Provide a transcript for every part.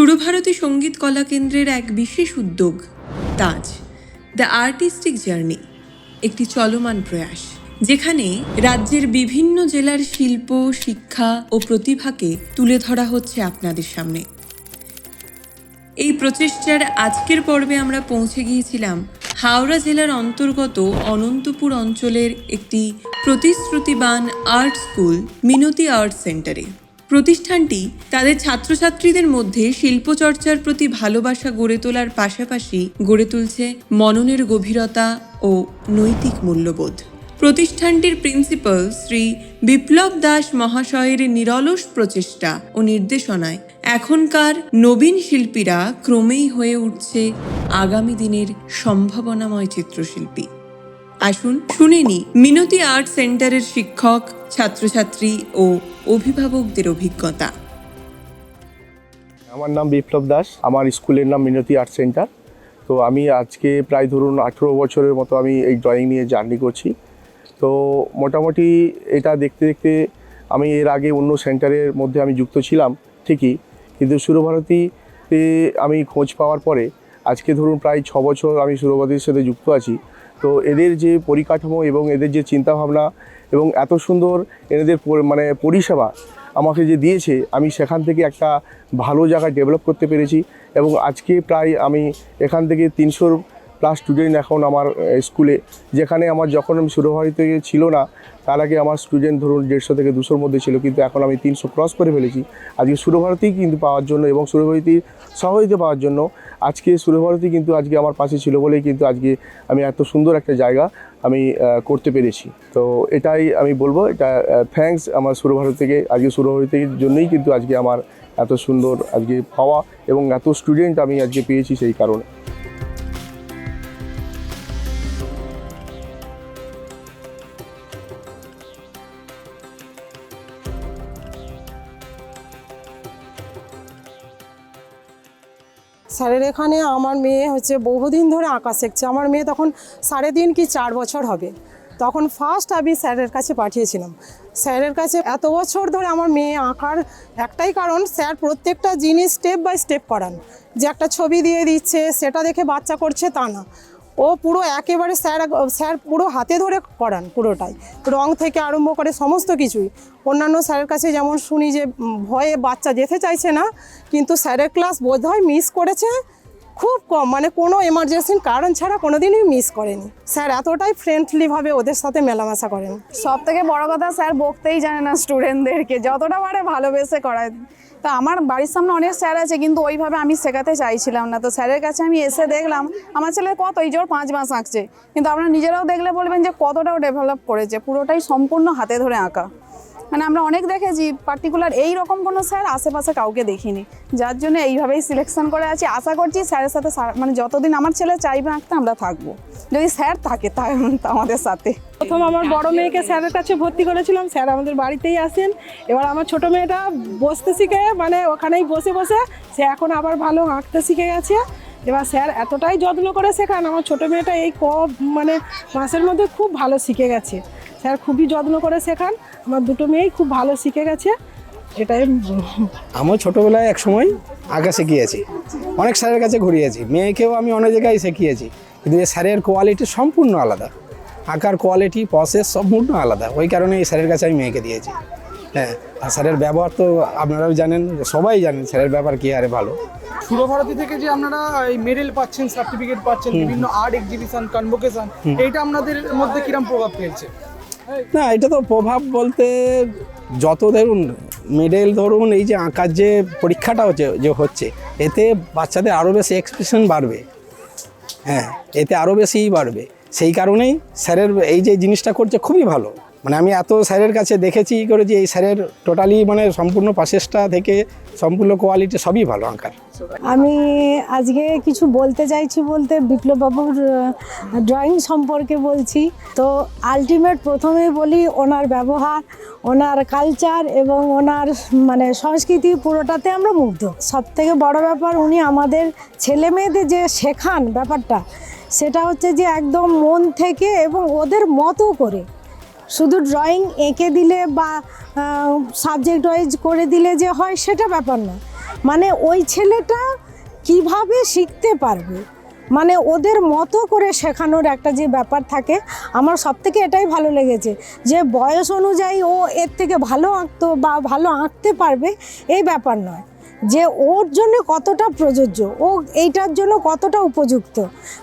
সুরভারতী সঙ্গীত কলা কেন্দ্রের এক বিশেষ উদ্যোগ তাজ দ্য আর্টিস্টিক জার্নি, একটি চলমান প্রয়াস যেখানে রাজ্যের বিভিন্ন জেলার শিল্প, শিক্ষা ও প্রতিভাকে তুলে ধরা হচ্ছে আপনাদের সামনে। এই প্রচেষ্টার আজকের পর্বে আমরা পৌঁছে গিয়েছিলাম হাওড়া জেলার অন্তর্গত অনন্তপুর অঞ্চলের একটি প্রতিশ্রুতিবান আর্ট স্কুল মিনতি আর্ট সেন্টারে। প্রতিষ্ঠানটি তাদের ছাত্রছাত্রীদের মধ্যে শিল্পচর্চার প্রতি ভালোবাসা গড়ে তোলার পাশাপাশি গড়ে তুলছে মননের গভীরতা ও নৈতিক মূল্যবোধ। প্রতিষ্ঠানটির প্রিন্সিপাল শ্রী বিপ্লব দাস মহাশয়ের নিরলস প্রচেষ্টা ও নির্দেশনায় এখনকার নবীন শিল্পীরা ক্রমেই হয়ে উঠছে আগামী দিনের সম্ভাবনাময় চিত্রশিল্পী। আসুন শুনে নি মিনতি আর্ট সেন্টারের শিক্ষক, ছাত্রছাত্রী ও অভিভাবকদের অভিজ্ঞতা। আমার নাম বিপ্লব দাস, আমার স্কুলের নাম মিনতি আর্ট সেন্টার। তো আমি আজকে প্রায় ধরুন 18 বছরের মতো আমি এই ড্রয়িং নিয়ে জার্নি করছি। তো মোটামুটি এটা দেখতে দেখতে আমি এর আগে অন্য সেন্টারের মধ্যে আমি যুক্ত ছিলাম ঠিকই, কিন্তু সুরভারতীতে আমি খোঁজ পাওয়ার পরে আজকে ধরুন প্রায় 6 বছর আমি সুরভারতীর সাথে যুক্ত আছি। তো এদের যে পরিকাঠামো এবং এদের যে চিন্তাভাবনা এবং এত সুন্দর এদের মানে পরিষেবা আমাকে যে দিয়েছে, আমি সেখান থেকে একটা ভালো জায়গায় ডেভেলপ করতে পেরেছি। এবং আজকে প্রায় আমি এখান থেকে 300 প্লাস স্টুডেন্ট এখন আমার স্কুলে, যেখানে আমার যখন আমি সুরভারতীতে ছিল না তার আগে আমার স্টুডেন্ট ধরুন 150 থেকে 200-র মধ্যে ছিল, কিন্তু এখন আমি 300 ক্রস করে ফেলেছি আজকে সুরভারতী কিন্তু পাওয়ার জন্য এবং সুরভারতীর সহযোগিতা পাওয়ার জন্য। আজকে সুরভারতী কিন্তু আজকে আমার পাশে ছিল বলেই কিন্তু আজকে আমি এত সুন্দর একটা জায়গা আমি করতে পেরেছি। তো এটাই আমি বলবো, এটা থ্যাঙ্কস আমার সুরভারতীকে। আজকে সুরভারতীর জন্যই কিন্তু আজকে আমার এত সুন্দর আজকে পাওয়া এবং এত স্টুডেন্ট আমি আজকে পেয়েছি সেই কারণে। স্যারের এখানে আমার মেয়ে হচ্ছে বহুদিন ধরে আঁকা শিখছে। আমার মেয়ে তখন 3.5 কি 4 বছর হবে। তখন ফার্স্ট আমি স্যারের কাছে পাঠিয়েছিলাম। স্যারের কাছে এত বছর ধরে আমার মেয়ে আঁকার একটাই কারণ, স্যার প্রত্যেকটা জিনিস স্টেপ বাই স্টেপ করান। যে একটা ছবি দিয়ে দিচ্ছে সেটা দেখে বাচ্চা করছে তা না, ও পুরো একেবারে স্যার পুরো হাতে ধরে করান পুরোটাই, রং থেকে আরম্ভ করে সমস্ত কিছুই। অন্যান্য স্যারের কাছে যেমন শুনি যে ভয়ে বাচ্চা যেতে চাইছে না, কিন্তু স্যারের ক্লাস বোধহয় মিস করেছে খুব কম, মানে কোনো এমার্জেন্সির কারণ ছাড়া কোনো দিনই মিস করেনি। স্যার এতটাই ফ্রেন্ডলিভাবে ওদের সাথে মেলামেশা করেন। সব থেকে বড় কথা, স্যার বকতেই জানে না স্টুডেন্টদেরকে, যতটা পারে ভালোবেসে করায়। তা আমার বাড়ির সামনে অনেক স্যার আছে, কিন্তু ওইভাবে আমি শেখাতে চাইছিলাম না। তো স্যারের কাছে আমি এসে দেখলাম আমার ছেলে কত এই জোর 5 মাস আঁকছে, কিন্তু আপনারা নিজেরাও দেখলে বলবেন যে কতটাও ডেভেলপ করেছে। পুরোটাই সম্পূর্ণ হাতে ধরে আঁকা। মানে আমরা অনেক দেখেছি, পার্টিকুলার এই রকম কোনো স্যার আশেপাশে কাউকে দেখিনি, যার জন্য এইভাবেই সিলেকশন করে আছি। আশা করছি স্যারের সাথে মানে যতদিন আমার ছেলে চাইবে আঁকতে আমরা থাকবো, যদি স্যার থাকে তাই আমাদের সাথে। প্রথম আমার বড় মেয়েকে স্যারের কাছে ভর্তি করেছিলাম, স্যার আমাদের বাড়িতেই আসেন। এবার আমার ছোট মেয়েটা বসতে শিখে, মানে ওখানেই বসে বসে সে এখন আবার ভালো আঁকতে শিখে গেছে। এবার স্যার এতটাই যত্ন করে শেখান, আমার ছোট মেয়েটা এই মানে মাসের মধ্যে খুব ভালো শিখে গেছে। স্যার খুবই যত্ন করে শেখান, আমার দুটো মেয়েই খুব ভালো শিখে গেছে। এটাই আমার ছোটোবেলায় এক সময় আঁকা শিখিয়েছি, অনেক স্যারের কাছে ঘুরিয়েছি, মেয়েকেও আমি অনেক জায়গায় শিখিয়েছি, কিন্তু এই স্যারের কোয়ালিটি সম্পূর্ণ আলাদা, আঁকার কোয়ালিটি প্রসেস সম্পূর্ণ আলাদা। ওই কারণে এই স্যারের কাছে আমি মেয়েকে দিয়েছি। হ্যাঁ, আর স্যারের ব্যবহার তো আপনারাও জানেন, সবাই জানেন স্যারের ব্যাপার কী আরে ভালো। সুরভারতী থেকে যে আপনারা এই মেডেল পাচ্ছেন, সার্টিফিকেট পাচ্ছেন, বিভিন্ন আর্ট এক্সিবিশন, কনভোকেশন, এইটা আপনাদের মধ্যে কিরকম প্রভাব ফেলছে? না, এটা তো প্রভাব বলতে যত ধরুন মেডেল, ধরুন এই যে আঁকার যে পরীক্ষাটা হচ্ছে এতে বাচ্চাদের আরও বেশি এক্সপ্রেশন বাড়বে। হ্যাঁ, এতে আরও বেশিই বাড়বে। সেই কারণেই স্যারের এই যে জিনিসটা করছে খুবই ভালো। মানে আমি এত স্যারের কাছে দেখেছি করেছি, এই স্যারের টোটালি মানে সম্পূর্ণ প্রসেসটা থেকে সম্পূর্ণ কোয়ালিটি সবই ভালো আঁকার। আমি আজকে কিছু বলতে চাইছি, বলতে বিপ্লব বাবুর ড্রয়িং সম্পর্কে বলছি। তো আলটিমেট প্রথমেই বলি, ওনার ব্যবহার, ওনার কালচার এবং ওনার মানে সংস্কৃতি পুরোটাতে আমরা মুগ্ধ। সবথেকে বড় ব্যাপার, উনি আমাদের ছেলে মেয়েদের যে শেখান ব্যাপারটা, সেটা হচ্ছে যে একদম মন থেকে এবং ওদের মতো করে। শুধু ড্রয়িং এঁকে দিলে বা সাবজেক্ট ওয়াইজ করে দিলে যে হয় সেটা ব্যাপার না। মানে ওই ছেলেটা কিভাবে শিখতে পারবে, মানে ওদের মতো করে শেখানোর একটা যে ব্যাপার থাকে, আমার সবথেকে এটাই ভালো লেগেছে যে বয়স অনুযায়ী ও এর থেকে ভালো আঁকতো বা ভালো আঁকতে পারবে এই ব্যাপার নয়, যে ওর জন্য কতটা প্রযোজ্য, ও এইটার জন্য কতটা উপযুক্ত।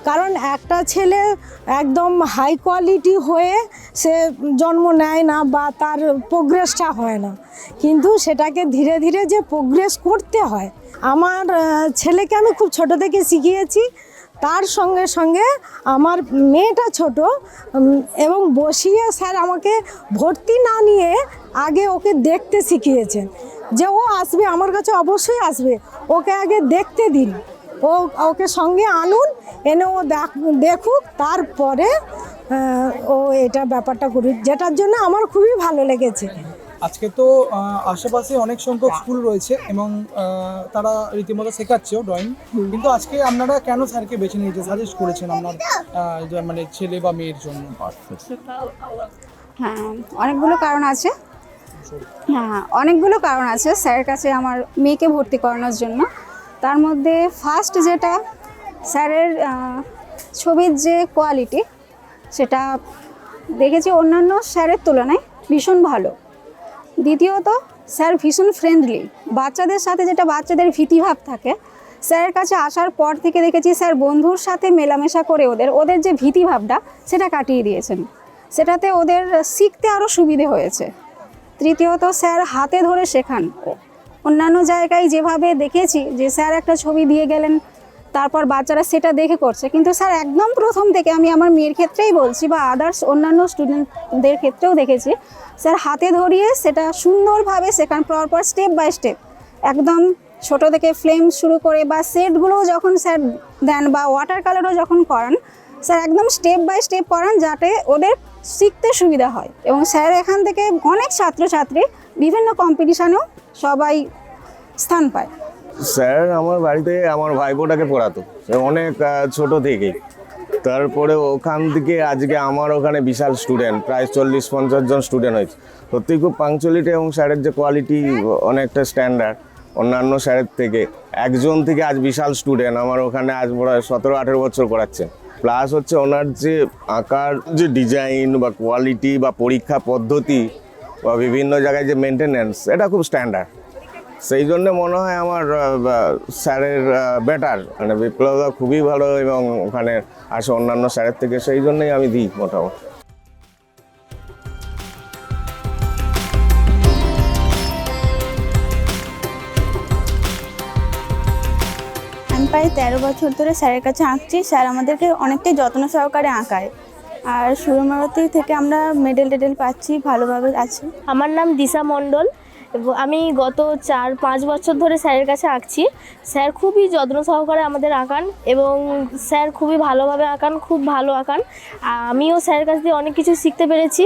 কারণ একটা ছেলে একদম হাই কোয়ালিটি হয়ে সে জন্ম নেয় না বা তার প্রোগ্রেসটা হয় না, কিন্তু সেটাকে ধীরে ধীরে যে প্রোগ্রেস করতে হয়। আমার ছেলেকে আমি খুব ছোট থেকে শিখিয়েছি, তার সঙ্গে সঙ্গে আমার মেয়েটা ছোট এবং বসিয়ে স্যার আমাকে ভর্তি না নিয়ে আগে ওকে দেখতে শিখিয়েছেন, যে ও আসবে আমার কাছে, অবশ্যই আসবে, ওকে আগে দেখতে দিন, ওকে সঙ্গে আনুন, এনে ও দেখুক, তারপরে ও এটা ব্যাপারটা করুক, যেটার জন্য আমার খুবই ভালো লেগেছে। আজকে তো আশেপাশে অনেক সংখ্যক স্কুল রয়েছে এবং তারা রীতিমতো শেখাচ্ছেও ড্রয়িং, কিন্তু আজকে আপনারা কেন স্যারকে বেছে নিয়েছে, সাজেস্ট করেছেন আপনার মানে ছেলে বা মেয়ের জন্য? হ্যাঁ, অনেকগুলো কারণ আছে। অনেকগুলো কারণ আছে স্যারের কাছে আমার মেয়েকে ভর্তি করানোর জন্য। তার মধ্যে ফার্স্ট যেটা, স্যারের ছবির যে কোয়ালিটি সেটা দেখেছি অন্যান্য স্যারের তুলনায় ভীষণ ভালো। দ্বিতীয়ত, স্যার ভীষণ ফ্রেন্ডলি, বাচ্চাদের সাথে যেটা বাচ্চাদের ভীতিভাব থাকে, স্যারের কাছে আসার পর থেকে দেখেছি স্যার বন্ধুর সাথে মেলামেশা করে ওদের যে ভীতিভাবটা সেটা কাটিয়ে দিয়েছেন, সেটাতে ওদের শিখতে আরও সুবিধে হয়েছে। তৃতীয়ত, স্যার হাতে ধরে শেখান। অন্যান্য জায়গায় যেভাবে দেখেছি যে স্যার একটা ছবি দিয়ে গেলেন, তারপর বাচ্চারা সেটা দেখে করছে, কিন্তু স্যার একদম প্রথম থেকে, আমি আমার মেয়ের ক্ষেত্রেই বলছি বা আদার্স অন্যান্য স্টুডেন্টদের ক্ষেত্রেও দেখেছি, স্যার হাতে ধরিয়ে সেটা সুন্দরভাবে শেখান, পরপর স্টেপ বাই স্টেপ, একদম ছোট থেকে ফ্লেম শুরু করে বা সেটগুলোও যখন স্যার দেন বা ওয়াটার কালারও যখন করান, স্যার একদম স্টেপ বাই স্টেপ করান যাতে ওদের শিখতে সুবিধা হয়। এবং স্যার এখান থেকে অনেক ছাত্রছাত্রী বিভিন্ন কম্পিটিশানেও সবাই স্থান পায়। স্যার আমার বাড়িতে আমার ভাইপোটাকে পড়াতো অনেক ছোট থেকেই, তারপরে ওখান থেকে আজকে আমার ওখানে বিশাল স্টুডেন্ট, প্রায় 40-50 জন স্টুডেন্ট হয়েছে। সত্যি খুব পাংচুয়ালিটি এবং স্যারের যে কোয়ালিটি অনেকটা স্ট্যান্ডার্ড অন্যান্য স্যারের থেকে। একজন থেকে আজ বিশাল স্টুডেন্ট আমার ওখানে আজ প্রায় 17-18 বছর করাচ্ছেন। প্লাস হচ্ছে ওনার যে আঁকার যে ডিজাইন বা কোয়ালিটি বা পরীক্ষা পদ্ধতি বা বিভিন্ন জায়গায় যে মেনটেন্যান্স, এটা খুব স্ট্যান্ডার্ড। সেই জন্য মনে হয় আমার স্যারের বেটার, মানে বিপ্লবদা খুবই ভালো এবং ওখানে আসে অন্যান্য স্যারের থেকে, সেই জন্যই আমি দিই মোটামুটি। আমি প্রায় 13 বছর ধরে স্যারের কাছে আঁকছি। স্যার আমাদেরকে অনেকটাই যত্ন সহকারে আঁকায়, আর সুরমাবতী থেকে আমরা মেডেল টেডেল পাচ্ছি, ভালোভাবে আছি। আমার নাম দিশা মণ্ডল এবং আমি গত 4-5 বছর ধরে স্যারের কাছে আঁকছি। স্যার খুবই যত্ন সহকারে আমাদের আঁকান এবং স্যার খুবই ভালোভাবে আঁকান, খুব ভালো আঁকান। আমিও স্যারের কাছ দিয়ে অনেক কিছু শিখতে পেরেছি,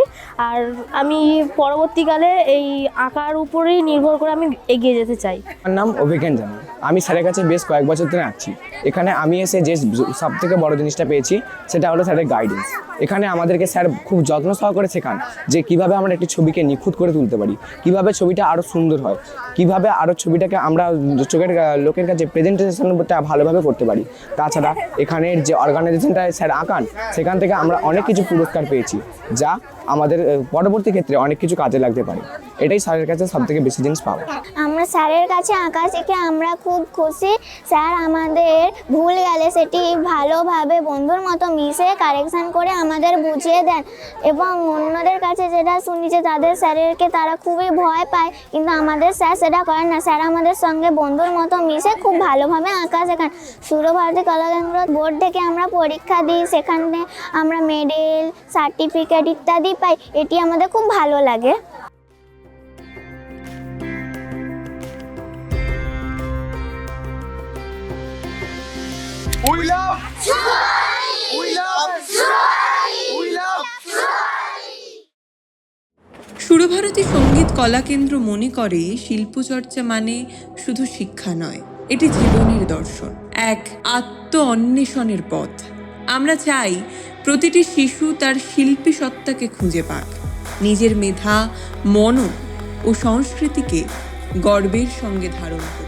আর আমি পরবর্তীকালে এই আঁকার উপরেই নির্ভর করে আমি এগিয়ে যেতে চাই। আমার নাম অভিজ্ঞান জানা, আমি স্যারের কাছে বেশ কয়েক বছর ধরে আঁকছি। এখানে আমি এসে যে সব থেকে বড় জিনিসটা পেয়েছি সেটা হলো স্যারের গাইডেন্স। এখানে আমাদেরকে স্যার খুব যত্ন সহকারে শেখান যে কীভাবে আমরা একটি ছবিকে নিখুঁত করে তুলতে পারি, কীভাবে ছবিটা আরও সুন্দর হয়, কীভাবে আরও ছবিটাকে আমরা চোখের লোকের কাছে প্রেজেন্টেশনটা ভালোভাবে করতে পারি। তাছাড়া এখানের যে অর্গানাইজেশনটা স্যার আঁকান, সেখান থেকে আমরা অনেক কিছু পুরস্কার পেয়েছি, যা আমাদের পরবর্তী ক্ষেত্রে অনেক কিছু কাজে লাগতে পারে। এটাই স্যারের কাছে সব থেকে বেশি জিনিস পাবো। আমরা স্যারের কাছে আঁকা শিখে আমরা খুব খুশি। স্যার আমাদের ভুল গেলে সেটি ভালোভাবে বন্ধুর মতো মিশে কারেকশান করে আমাদের বুঝিয়ে দেন, এবং অন্যদের কাছে যেটা শুনি যে তাদের স্যারেরকে তারা খুবই ভয় পায়, কিন্তু আমাদের স্যার সেটা করেন না। স্যার আমাদের সঙ্গে বন্ধুর মতো মিশে খুব ভালোভাবে আঁকা শেখান। সুরভারতী কলাকেন্দ্র বোর্ড থেকে আমরা পরীক্ষা দিই, সেখানে আমরা মেডেল, সার্টিফিকেট ইত্যাদি পাই। এটি আমাদের খুব ভালো লাগে। সুরভারতী সঙ্গীত কলাকেন্দ্র মনে করে শিল্পচর্চা মানে শুধু শিক্ষা নয়, এটি জীবনের দর্শন, এক আত্ম অন্বেষণের পথ। আমরা চাই প্রতিটি শিশু তার শিল্পী সত্তাকে খুঁজে পাক, নিজের মেধা, মনন ও সংস্কৃতিকে গর্বের সঙ্গে ধারণ করুক।